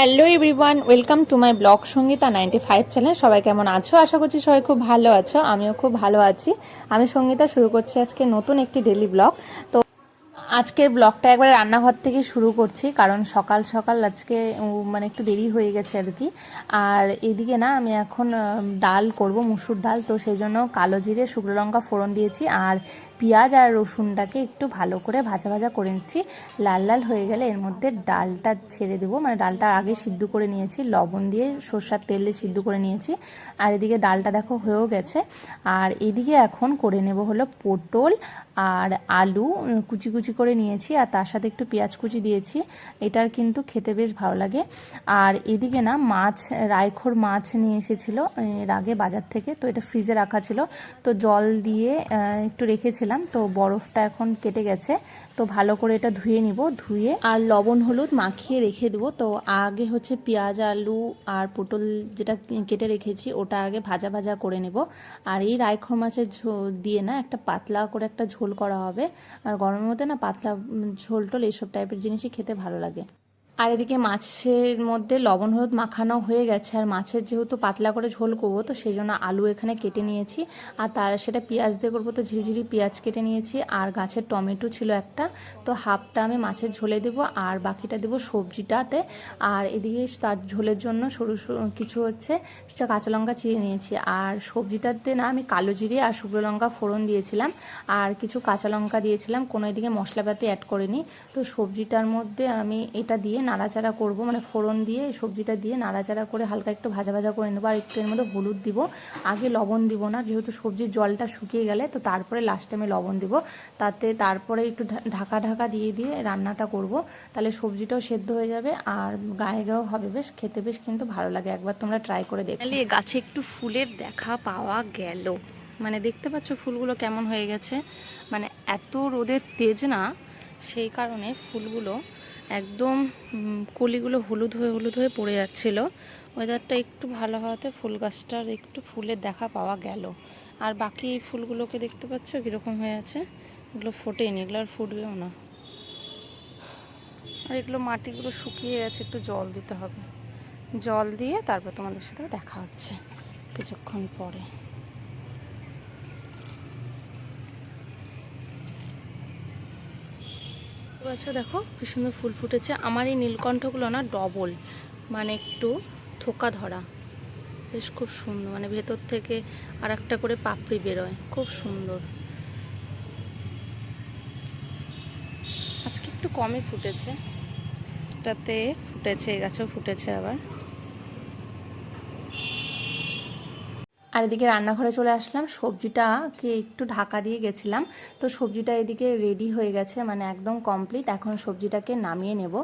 Hello everyone, welcome to my blog Sangeeta 95 channel. সবাই কেমন আছো? আশা করছি সবাই খুব ভালো আছো। আমিও খুব ভালো আছি। আমি সঙ্গীতা শুরু করছি আজকে নতুন একটি ডেলি ব্লগ। তো আজকের ব্লগটা একবার রান্নাঘর থেকে শুরু করছি, কারণ সকাল সকাল আজকে মানে একটু দেরি হয়ে গেছে আর কি। আর এদিকে না আমি এখন ডাল করব, মুসুর ডাল। তো সেই জন্য কালো জিরে শুকনো লঙ্কা ফোড়ন দিয়েছি, আর পেঁয়াজ আর রসুনটাকে একটু ভালো করে ভাজা ভাজা করে নিচ্ছি। লাল লাল হয়ে গেলে এর মধ্যে ডালটা ছেড়ে দেবো, মানে ডালটা আগে সিদ্ধ করে নিয়েছি, লবণ দিয়ে সরষার তেলে সিদ্ধ করে নিয়েছি। আর এদিকে ডালটা দেখো হয়েও গেছে। আর এদিকে এখন করে নেব হলো পটল আর আলু কুচি কুচি করে নিয়েছি, আর তার সাথে একটু পেঁয়াজ কুচি দিয়েছি। এটার কিন্তু খেতে বেশ ভালো লাগে। আর এদিকে না মাছ, রায়খোর মাছ নিয়ে এসেছিলো এর আগে বাজার থেকে, তো এটা ফ্রিজে রাখা ছিল। তো জল দিয়ে একটু রেখেছিলাম, তো বরফটা এখন কেটে গেছে। তো ভালো করে এটা ধুয়ে নিব, ধুয়ে আর লবণ হলুদ মাখিয়ে রেখে দেবো। তো আগে হচ্ছে পেঁয়াজ আলু আর পটল যেটা কেটে রেখেছি ওটা আগে ভাজা ভাজা করে নেব। আর এই রায়খোর মাছের দিয়ে না একটা পাতলা করে একটা ঝোল করা হবে। আর গরমের মধ্যে না পাতলা ঝোল টোল এইসব টাইপের জিনিসই খেতে ভালো লাগে। আর এদিকে মাছের মধ্যে লবণ হলুদ মাখানো হয়ে গেছে। আর মাছের যেহেতু পাতলা করে ঝোল করবো, তো সেই জন্য আলু এখানে কেটে নিয়েছি। আর তার সেটা পেঁয়াজ দিয়ে করবো, তো ঝিরিঝিরি পেঁয়াজ কেটে নিয়েছি। আর গাছের টমেটো ছিল একটা, তো হাফটা আমি মাছের ঝোলে দেবো আর বাকিটা দেবো সবজিটাতে। আর এদিকে তার ঝোলের জন্য সরু সরু কিছু হচ্ছে কাঁচা লঙ্কা চিড়ে নিয়েছি। আর সবজিটাতে না আমি কালো জিরে আর শুকনো লঙ্কা ফোড়ন দিয়েছিলাম, আর কিছু কাঁচা লঙ্কা দিয়েছিলাম, কোনো এদিকে মশলাপাতি অ্যাড করিনি। তো সবজিটার মধ্যে আমি এটা দিয়ে নাড়াচাড়া করব, মানে ফোড়ন দিয়ে সবজিটা দিয়ে নাড়াচাড়া করে হালকা একটু ভাজা ভাজা করে নেবো। আর একটু এর মধ্যে হলুদ দিব, আগে লবণ দিব না, যেহেতু সবজির জলটা শুকিয়ে গেলে তো তারপরে লাস্টে আমি লবণ দিব। তারপরে একটু ঢাকা ঢাকা দিয়ে দিয়ে রান্নাটা করব, তাহলে সবজিটাও সেদ্ধ হয়ে যাবে আর গায়ে গায়েও হবে, বেশ খেতে বেশ কিন্তু ভালো লাগে। একবার তোমরা ট্রাই করে দেখো। গাছে একটু ফুলের দেখা পাওয়া গেল, মানে দেখতে পাচ্ছ ফুলগুলো কেমন হয়ে গেছে। মানে এত রোদের তেজ না, সেই কারণে ফুলগুলো একদম কলিগুলো হলুদ হয়ে পড়ে যাচ্ছিল। ওয়েদারটা একটু ভালো হওয়াতে ফুল গাছটার একটু ফুলের দেখা পাওয়া গেল। আর বাকি এই ফুলগুলোকে দেখতে পাচ্ছ কীরকম হয়ে আছে, এগুলো ফোটেনি, এগুলো আর ফুটবেও না। আর এগুলো মাটিগুলো শুকিয়ে গেছে, একটু জল দিতে হবে। জল দিয়ে তারপর তোমাদের সাথে দেখা হচ্ছে কিছুক্ষণ পরে। আচ্ছা দেখো কি সুন্দর ফুল ফুটেছে। আমার এই নীলকণ্ঠগুলো না ডবল, মানে একটু থোকা ধরা, বেশ খুব সুন্দর, মানে ভেতর থেকে আর একটা করে পাপড়ি বেরোয়, খুব সুন্দর। আজকে একটু কমই ফুটেছে, এটাতে ফুটেছে, এই গাছেও ফুটেছে আবার। আর এদিকে রান্নাঘরে চলে আসলাম, সবজিটাকে একটু ঢাকা দিয়ে গেছিলাম। তো সবজিটা এদিকে রেডি হয়ে গেছে, মানে একদম কমপ্লিট। এখন সবজিটাকে নামিয়ে নেব।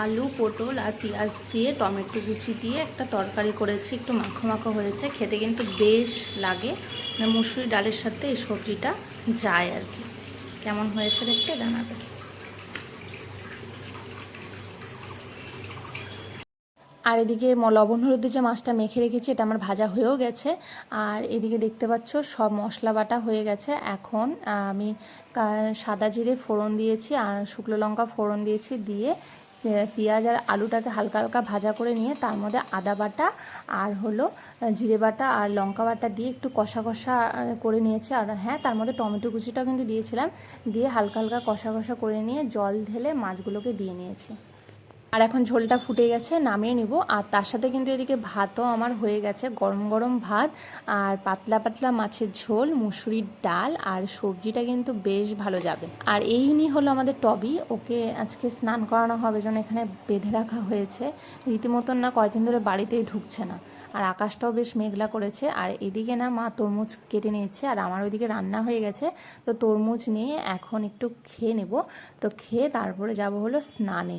আলু পটল আর পেঁয়াজ দিয়ে টমেটো কুচি দিয়ে একটা তরকারি করেছি, একটু মাখো মাখো হয়েছে, খেতে কিন্তু বেশ লাগে। মানে মুসুরি ডালের সাথে এই সবজিটা যায় আর কি। কেমন হয়েছে দেখতে জানাবে। আর এদিকে লবণ হলুদ দিয়ে যে মাছটা মেখে রেখেছি এটা আমার ভাজা হয়েও গেছে। আর এদিকে দেখতে পাচ্ছ সব মশলা বাটা হয়ে গেছে। এখন আমি সাদা জিরে ফোড়ন দিয়েছি আর শুকনো লঙ্কা ফোড়ন দিয়েছি, দিয়ে পেঁয়াজ আর আলুটাকে হালকা হালকা ভাজা করে নিয়ে তার মধ্যে আদা বাটা আর হলো জিরে বাটা আর লঙ্কা বাটা দিয়ে একটু কষা কষা করে নিয়েছি। আর হ্যাঁ, তার মধ্যে টমেটো কুচিটাও কিন্তু দিয়েছিলাম, দিয়ে হালকা হালকা কষা কষা করে নিয়ে জল ঢেলে মাছগুলোকে দিয়ে নিয়েছি। আর এখন ঝোলটা ফুটে গেছে, নামিয়ে নিব। আর তার সাথে কিন্তু এদিকে ভাতও আমার হয়ে গেছে, গরম গরম ভাত আর পাতলা পাতলা মাছের ঝোল, মুসুরির ডাল আর সবজিটা কিন্তু বেশ ভালো যাবে। আর এই নিয়ে হলো আমাদের টবি, ওকে আজকে স্নান করানো হবে, যেন এখানে বেঁধে রাখা হয়েছে রীতিমতন, না কয়েকদিন ধরে বাড়িতেই ঢুকছে না। আর আকাশটাও বেশ মেঘলা করেছে। আর এদিকে না মা তরমুজ কেটে নিয়েছে, আর আমার ওইদিকে রান্না হয়ে গেছে। তো তরমুজ নিয়ে এখন একটু খেয়ে নেব। তো খেয়ে তারপরে যাব হলো স্নানে।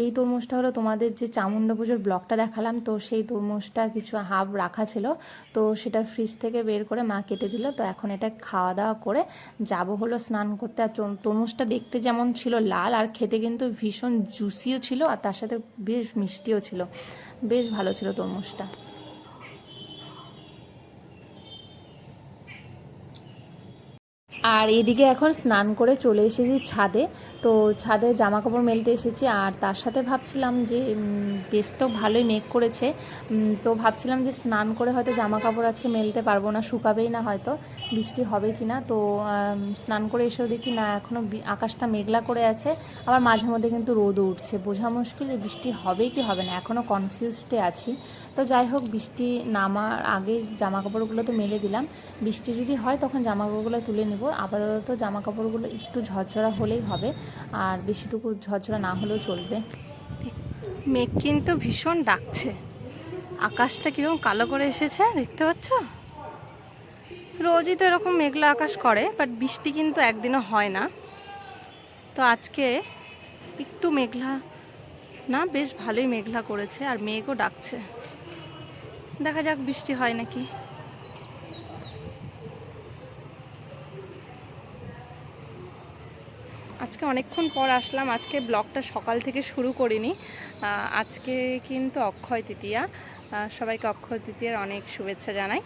এই তরমুজটা হলো তোমাদের যে চামুণ্ডা পুজোর ব্লগটা দেখালাম, তো সেই তরমুজটা কিছু হাফ রাখা ছিল, তো সেটা ফ্রিজ থেকে বের করে মা কেটে দিল। তো এখন এটা খাওয়া দাওয়া করে যাব হলো স্নান করতে। আর তরমুজটা দেখতে যেমন ছিল লাল, আর খেতে কিন্তু ভীষণ জুসিও ছিল, আর তার সাথে বেশ মিষ্টিও ছিল, বেশ ভালো ছিল তরমুজটা। আর এদিকে এখন স্নান করে চলে এসেছি ছাদে। তো ছাদে জামা কাপড় মেলতে এসেছি, আর তার সাথে ভাবছিলাম যে বেশ তো ভালোই মেঘ করেছে, তো ভাবছিলাম যে স্নান করে হয়তো জামা কাপড় আজকে মেলতে পারবো না, শুকাবেই না, হয়তো বৃষ্টি হবে কি না। তো স্নান করে এসেও দেখি না, এখনও আকাশটা মেঘলা করে আছে, আবার মাঝে মধ্যে কিন্তু রোদও উঠছে, বোঝা মুশকিল বৃষ্টি হবে কি হবে না, এখনও কনফিউজডে আছি। তো যাই হোক, বৃষ্টি নামার আগে জামা কাপড়গুলো তো মেলে দিলাম, বৃষ্টি যদি হয় তখন জামা কাপড়গুলো তুলে নেব। আপাতত জামা কাপড়গুলো একটু ঝরঝরা হলেই হবে, আর বেশিটুকু ঝরঝরা না হলেও চলবে। মেঘ কিন্তু ভীষণ ডাকছে, আকাশটা কীরকম কালো করে এসেছে দেখতে পাচ্ছ। রোজই তো এরকম মেঘলা আকাশ করে, বাট বৃষ্টি কিন্তু একদিনও হয় না। তো আজকে একটু মেঘলা না, বেশ ভালোই মেঘলা করেছে, আর মেঘও ডাকছে, দেখা যাক বৃষ্টি হয় নাকি। আজকে অনেকক্ষণ পর আসলাম, আজকে ব্লগটা সকাল থেকে শুরু করিনি। আজকে কিন্তু অক্ষয় তৃতীয়া, সবাইকে অক্ষয় তৃতীয়ার অনেক শুভেচ্ছা জানাই।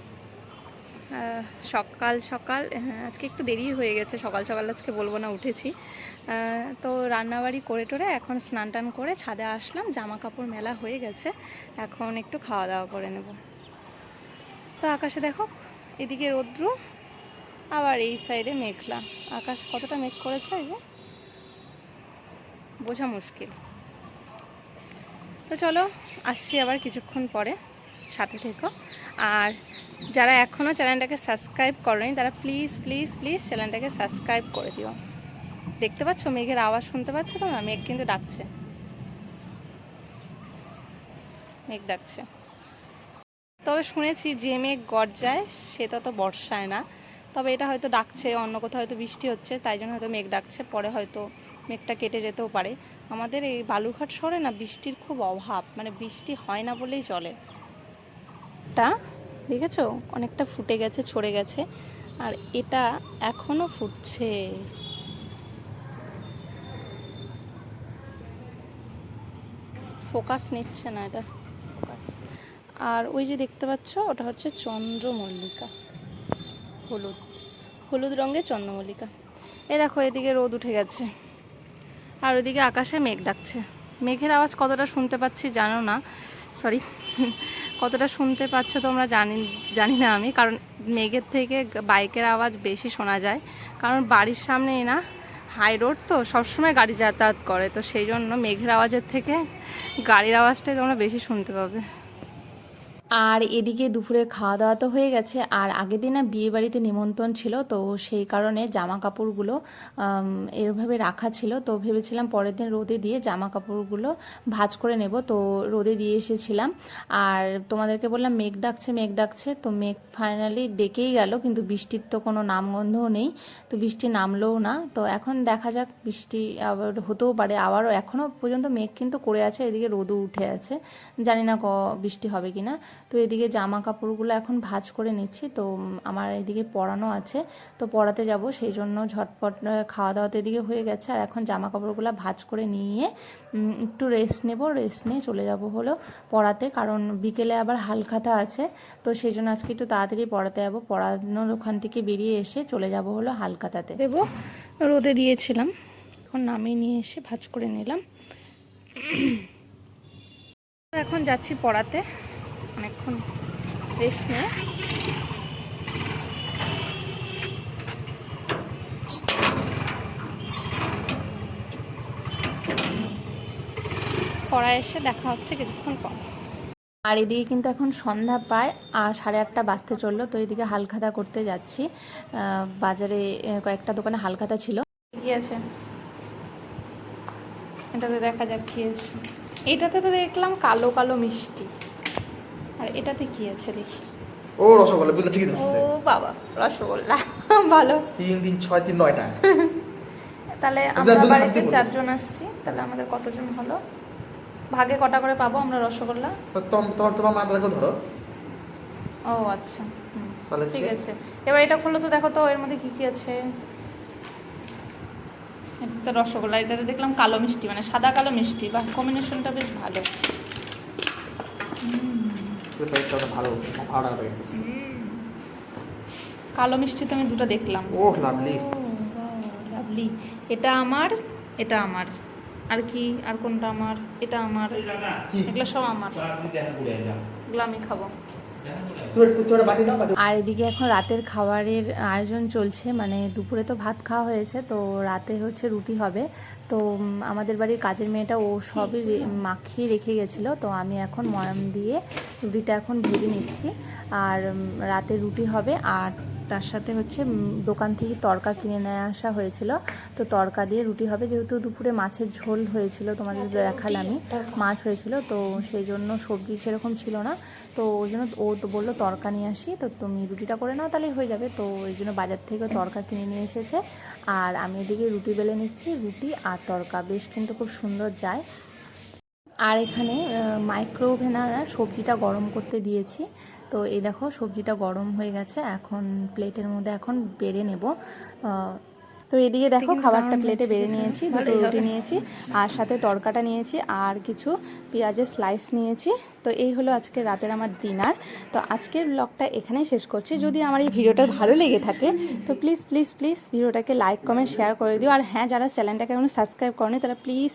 সকাল সকাল আজকে একটু দেরি হয়ে গেছে, সকাল সকাল আজকে বলবো না, উঠেছি। তো রান্নাবাড়ি করে টোরে এখন স্নান টান করে ছাদে আসলাম, জামা কাপড় মেলা হয়ে গেছে, এখন একটু খাওয়া দাওয়া করে নেব। তো আকাশে দেখো, এদিকে রৌদ্র, আবার এই সাইডে মেঘলা আকাশ, কতটা মেঘ করেছে এই যে বোঝা মুশকিল। তো চলো, আসছি আবার কিছুক্ষণ পরে, সাথে থেকো। আর যারা এখনও চ্যানেলটাকে সাবস্ক্রাইব করেনি তারা প্লিজ প্লিজ প্লিজ চ্যানেলটাকে সাবস্ক্রাইব করে দিও। দেখতে পাচ্ছ মেঘের আওয়াজ, শুনতে পাচ্ছ তোমরা? মেঘ কিন্তু ডাকছে, মেঘ ডাকছে। তবে শুনেছি যে মেঘ গর্জায় সে তত বর্ষায় না, তবে এটা হয়তো ডাকছে, অন্য কোথাও হয়তো বৃষ্টি হচ্ছে তাই জন্য হয়তো মেঘ ডাকছে, পরে হয়তো মেঘটা কেটে যেতেও পারে। আমাদের এই বালুরঘাট শহরে না বৃষ্টির খুব অভাব, মানে বৃষ্টি হয় না বলেই চলে। এটা দেখেছো অনেকটা ফুটে গেছে, ছড়ে গেছে, আর এটা এখনো ফুটছে। ফোকাস নিচ্ছে না এটা, ফোকাস। আর ওই যে দেখতে পাচ্ছ ওটা হচ্ছে চন্দ্রমল্লিকা, হলুদ হলুদ রঙের চন্দ্রমল্লিকা। এই দেখো এদিকে রোদ উঠে গেছে, আর ওইদিকে আকাশে মেঘ ডাকছে। মেঘের আওয়াজ কতটা শুনতে পাচ্ছি জানো না, সরি, কতটা শুনতে পাচ্ছ তোমরা জানি না আমি, কারণ মেঘের থেকে বাইকের আওয়াজ বেশি শোনা যায়, কারণ বাড়ির সামনেই না হাই রোড, তো সবসময় গাড়ি যাতায়াত করে, তো সেই জন্য মেঘের আওয়াজের থেকে গাড়ির আওয়াজটাই তোমরা বেশি শুনতে পাবে। আর এদিকে দুপুরে খাওয়া দাওয়া তো হয়ে গেছে, আর আগের দিন না বিয়ে বাড়িতে নিমন্ত্রণ ছিল, তো সেই কারণে জামা কাপড়গুলো এরভাবে রাখা ছিল, তো ভেবেছিলাম পরের দিন রোদে দিয়ে জামা কাপড়গুলো ভাঁজ করে নেব, তো রোদে দিয়ে এসেছিলাম। আর তোমাদেরকে বললাম মেঘ ডাকছে মেঘ ডাকছে, তো মেঘ ফাইনালি ডেকেই গেল, কিন্তু বৃষ্টির তো কোনো নামগন্ধও নেই, তো বৃষ্টি নামলোও না। তো এখন দেখা যাক, বৃষ্টি আবার হতেও পারে, আবারও এখনও পর্যন্ত মেঘ কিন্তু করে আছে, এদিকে রোদও উঠে আছে, জানি না বৃষ্টি হবে কি না। তো এদিকে জামা কাপড়গুলো এখন ভাঁজ করে নিচ্ছি, তো আমার এদিকে পরানো আছে, তো পরাতে যাব, সেই জন্য ঝটপট খাওয়া দাওয়াতে এদিকে হয়ে গেছে, আর এখন জামা কাপড়গুলো ভাঁজ করে নিয়ে একটু রেস্ট নেব, রেস্ট নিয়ে চলে যাব হলো পড়াতে, কারণ বিকেলে আবার হালখাতা আছে, তো সেই জন্য আজকে একটু তাড়াতাড়ি পড়াতে যাবো, পড়ানোর ওখান থেকে বেরিয়ে এসে চলে যাব হলো হালখাতাতে দেবো। রোদে দিয়েছিলাম, এখন নামিয়ে নিয়ে এসে ভাঁজ করে নিলাম। এখন যাচ্ছি পড়াতে, অনেকক্ষণ রেস্ট নিয়ে। পড়ায় এসে দেখা হচ্ছে কিছুক্ষণ পর। আর এদিকে কিন্তু এখন সন্ধ্যা প্রায় 8:30 বাজতে চললো, তো এদিকে হালখাতা করতে যাচ্ছি, বাজারে কয়েকটা দোকানে হালখাতা ছিল। কি আছে এটাতে, দেখা যাক কি আছে। এটাতে তো দেখলাম কালো কালো মিষ্টি, আর এটাতে কি আছে দেখি। ও রসগোল্লা বুঝলে ঠিকই ধরছে। ও বাবা, রসগোল্লা, ভালো। 3 3 6 3 9টা। তাহলে আমরা বাড়িতে 4 জন আসছি, তাহলে আমাদের কতজন হলো, ভাগে কটা করে পাবো আমরা রসগোল্লা? তোমার মাথাটাকে ধরো। ও আচ্ছা, তাহলে ঠিক আছে। এবার এটা খুললো তো, দেখো তো এর মধ্যে কি কি আছে। এটা তো রসগোল্লা, এটাতে দেখলাম কালো মিষ্টি, মানে সাদা কালো মিষ্টি, বা কম্বিনেশনটা বেশ ভালো। ভালো ভালো হবে। কালো মিষ্টি তো আমি দুটো দেখলাম। ও লাভলি, লাভলি। এটা আমার এটা আমার, আর কি আর কোনটা আমার, এটা আমার, কি এগুলো সব আমার, এগুলো আমি খাবো। তোর বাটি নাও বাটি। আর এদিকে এখন রাতের খাবারের আয়োজন চলছে, মানে দুপুরে তো ভাত খাওয়া হয়েছে, তো রাতে হচ্ছে রুটি হবে। তো আমাদের বাড়ির কাজের মেয়েটা ও সবই মাখিয়ে রেখে গেছিলো, তো আমি এখন ময়াম দিয়ে রুটিটা এখন ভেজে নিচ্ছি। আর রাতে রুটি হবে, আর তার সাথে হচ্ছে দোকান থেকে তড়কা কিনে নিয়ে আসা হয়েছিল, তো তড়কা দিয়ে রুটি হবে। যেহেতু দুপুরে মাছের ঝোল হয়েছিল, তোমাদের দেখালামই মাছ হয়েছিল, তো সেই জন্য সবজি সেরকম ছিল না, তো ওই জন্য ও তো বললো তড়কা নিয়ে আসি, তো তুমি রুটিটা করে নাও তাহলেই হয়ে যাবে। তো ওই জন্য বাজার থেকে তড়কা কিনে নিয়ে এসেছে, আর আমি এদিকে রুটি বেলে নিচ্ছি। রুটি আর তড়কা বেশ কিন্তু খুব সুন্দর যায়। আর এখানে মাইক্রো ওভেনে সবজিটা গরম করতে দিয়েছি, তো এই দেখো সবজিটা গরম হয়ে গেছে, এখন প্লেটের মধ্যে এখন বেড়ে নেব। তো এদিকে দেখো খাবারটা প্লেটে বেড়ে নিয়েছি, দুটো রুটি নিয়েছি, আর সাথে তড়কাটা নিয়েছি, আর কিছু পেঁয়াজের স্লাইস নিয়েছি। তো এই হলো আজকে রাতের আমার ডিনার। তো আজকের ব্লগটা এখানেই শেষ করছি। যদি আমার এই ভিডিওটা ভালো লেগে থাকে তো প্লিজ প্লিজ প্লিজ ভিডিওটাকে লাইক কমেন্ট শেয়ার করে দিও। আর হ্যাঁ, যারা চ্যানেলটাকে এখনো সাবস্ক্রাইব করেনি তারা প্লিজ